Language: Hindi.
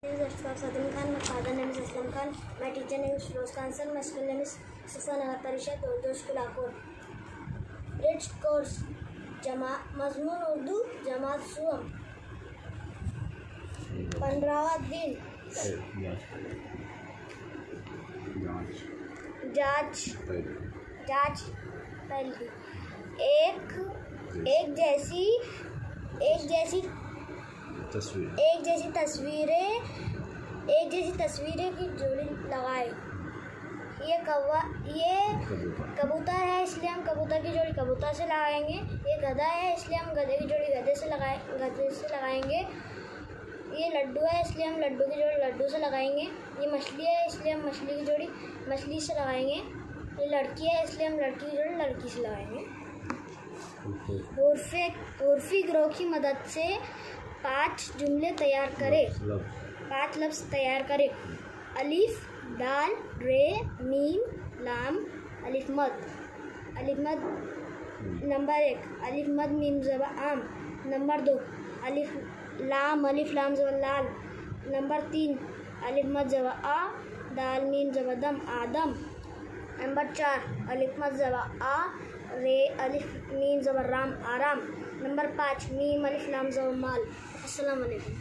सदम Khan, my father name is Aslam Khan, my teacher name is Firoz Khan sir, my school name is Sufa Nagar Parishad Urdu School Akor. Bridge course मजमून उर्दू जमात सुअम 15वां दिन जांच पहली एक जैसी तस्वीरें की जोड़ी लगाए। ये कबूतर है इसलिए हम कबूतर की जोड़ी कबूतर से लगाएंगे। ये गधा है इसलिए हम गधे की जोड़ी गधे से लगाएंगे। ये लड्डू है इसलिए हम लड्डू की जोड़ी लड्डू से लगाएंगे। ये मछली है इसलिए हम मछली की जोड़ी मछली से लगाएंगे। ये लड़की है इसलिए हम लड़की की जोड़ी लड़की से लगाएंगे। उर्फी ग्रोह की मदद से 5 जुमले तैयार करें। 5 लफ्ज़ तैयार करें। अलिफ दाल रे मीम लाम अलिफ मद। नंबर 1 अलिफ मद मीम ज़बर आम। नंबर 2 अलिफ लाम ज़बर लाल। नंबर 3 अलिफ मद ज़बर आ दाल मीम ज़बर दम आदम। नंबर 4 अलिफ मद ज़बर आ रे अलिफ मीम ज़बर राम आराम। नंबर 5 मीम अलिफ लाम ज़बर माल। अस्सलाम वालेकुम।